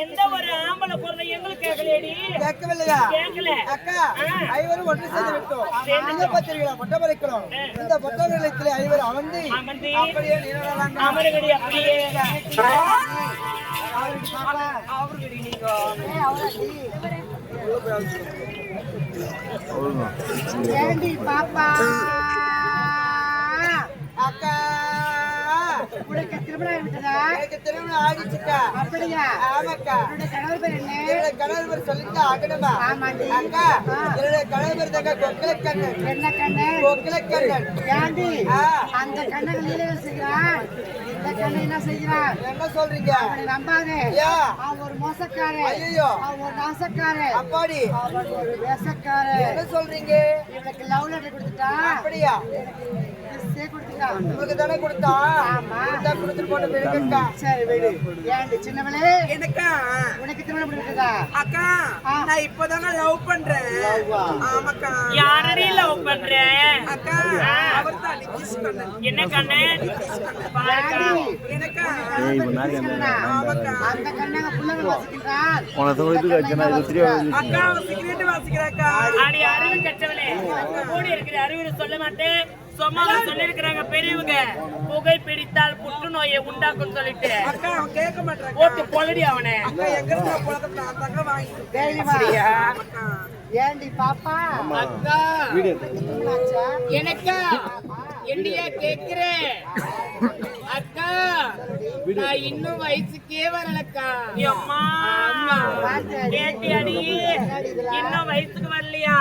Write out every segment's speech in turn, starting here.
எந்த ஒரு ஆம்பளை குரலை எங்களுக்கு கேட்கலையடி. கேட்கவில்லையா? கேட்கல. அக்கா ஐவரும் ஒன்று சேர்ந்து விட்டோம். நீங்க பாத்தீங்களா பொட்டை பறிக்கிறோம். இந்த பொட்டை நிலையத்திலே ஐவர் அமர்ந்து அப்படியே நிறலாம். அமரகடி அப்படியே அவர்கடி நீங்க ஏண்டி பாப்பா அக்கா உனக்கு திருமணம் விட்டதா? எனக்கு திருமணம் ஆகிடுச்சுக்கா. அப்படியா? ஆமாக்கா. உன்னோட கணவர் பேர் என்ன? என்னோட கணவர் பேர் சொல்லிட்டு ஆகணுமா? ஆமாண்டி. அக்கா என்னோட கணவர் பேர் தாங்க கொக்கிலக்கண்ணன். என்ன கண்ணன்? கொக்கிலக்கண்ணன். ஏண்டி அந்த கண்ணன் லீலைகள் செய்கிறான், இந்த கண்ணன் என்ன செய்கிறான்? என்ன சொல்றீங்க? அவனை நம்பாதே. அவன் ஒரு மோசக்காரன். ஐயோ அவன் ஒரு நாசக்காரன். அப்பாடி அவன் ஒரு வேஷக்காரன். என்ன சொல்றீங்க? இவனுக்கு லவ் லெட்டர் கொடுத்துட்டான். அப்படியா? உங்களுக்கு தானே கொடுத்தா? கொடுத்துட்டு போன பிறகுக்கா. சரி விடு. ஏண்டி சின்னவளே எனக்கா உனக்கு திருமணம் பண்ணிருக்கா? அக்கா நான் இப்போதாங்க லவ் பண்றேன். ஆமாக்கா. யாரடி லவ் பண்ற? அக்கா அவர் தான் நிக்கிஸ் கண்ணன். என்ன கண்ணன்? பாருக்கா எனக்கா. ஆமாக்கா. அந்த கண்ணங்க புள்ளங்க வாசிக்கிறான். உனக்கு இது கண்ணா இது தெரியாது. அக்கா சிகரெட் வாசிக்கறாக்கா. அடி அறிவு கெட்டவளே. ஓடி இருக்கிற அறிவு சொல்ல மாட்டேன். சொம்மாவ சொல்லிருக்காங்க பெரியவங்க, புகை பிடித்தால் புற்றுநோயை உண்டாக்கும் சொல்லிட்டு. அக்கா அவன் கேட்க மாட்டான். போட்டு பொலடி அவனே. அக்கா எங்க இருந்து பொலக்கட்ட அங்க வாங்கி தெரியுமா? அக்கா ஏண்டி பாப்பா? அக்கா எனக்கா என்னையா கேக்குறே? அக்கா நான் இன்னும் வயசுக்கே வரலக்கா. அம்மா கேட்டி அடி இன்னும் வயசுக்கு வரலையா?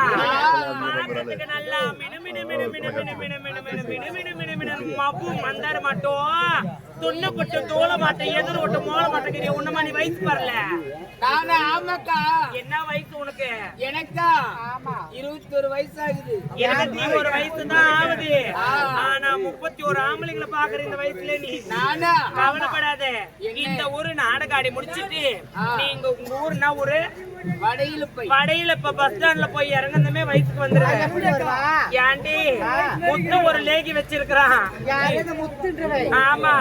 பாக்குறதுக்கு நல்லா மினுமினு மினுமினு மினுமினு மினுமினு மினுமினு மினுமினு மப்பு மந்தார மாட்டோம், துண்ணு போட்டு தோல மாட்டேன், எதிர் விட்டு மோள மாட்டேங்கிறிய. உன்னமா நீ வயசுக்கு வரல? நானே. ஆமாக்கா. என்ன வயசு உனக்கு? எனக்கா 21 வயசு ஆகுது. 21 வயசு தான் ஆகுது. ஆனா 31 ஆம்பளைங்களை பாக்குற இந்த வயசுல நீ. நானா? கவலைப்படாத. இந்த ஊரு நாடகாடி முடிச்சிட்டு நீங்க உங்க ஊருனா ஒரு வடையில இப்ப பஸ் ஸ்டாண்ட்ல போய் இறங்கணுமே வயசுக்கு வந்துருக்க. ஏண்டி முத்து ஒரு லேகி வச்சிருக்கான். ஆமா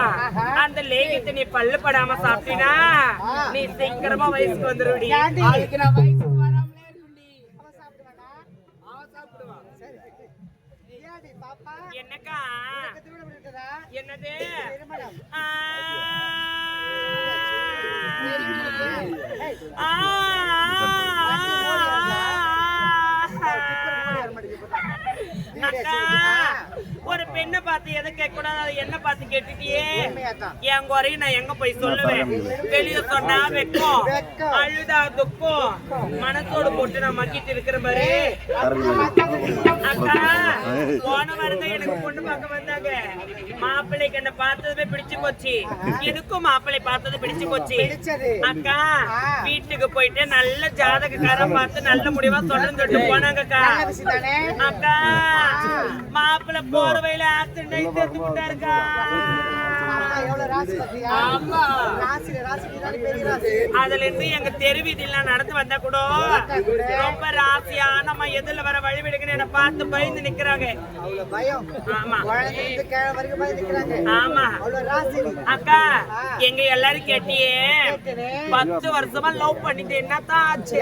அந்த லேகியத்தை நீ பல்லு படாம சாப்பிட்டீனா நீ சீக்கிரமா வயசுக்கு வந்துருவடி. என்னக்கா? என்னது? ஒரு பெண்ணை பார்த்து எதை கேட்க கூடாது, அதை என்ன பார்த்து கேட்டுட்டியே. என் குறையும் நான் எங்க போய் சொல்லுவேன்? வெளியே சொன்னா வெக்கம், அழுதா துக்கம், மனசோடு போட்டு நான் மக்கிட்டு இருக்கிற மாதிரி. அக்கா போன வாரம் எனக்கு பொண்ணு பார்க்க வந்தாங்க. மாப்பிள்ளைக்கு என்ன பார்த்ததுமே பிடிச்சு போச்சு. எனக்கும் மாப்பிள்ளை பார்த்தது பிடிச்சு போச்சு. அக்கா வீட்டுக்கு போயிட்டு நல்ல ஜாதகக்காரன் பார்த்து நல்ல முடிவா சொல்லிட்டு போனாங்க. அக்கா மாப்பிள்ளை போற வயல ஆக்சிடென்ட் ஆகி செத்து விட்டாருக்கா. அதுல இருந்து எங்க தெருவீதியெல்லாம் நடந்து வந்தா கூட ரொம்ப ராசியா நம்ம எதிரில வர வழிவிடுங்கன்னு என்ன பார்த்து பயந்து நிக்கிறாங்க. ஆமா ஆமா அக்கா எங்க எல்லாரும் கேட்டியே 10 வருஷமா லவ் பண்ணிட்டு என்னத்தான் ஆச்சு?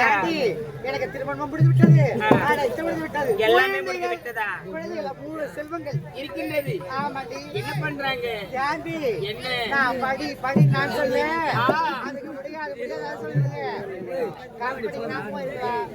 எனக்கு திருமணம் முடிந்து விட்டது. எல்லாமே முடிந்து விட்டதா? 3 செல்வங்கள் இருக்கின்றது. என்ன பண்றாங்க? என்ன நான் படி நான் சொல்லேன். அதுக்கு முடியாது சொல்லுங்க. காமெடி நான் போயிருக்கேன்.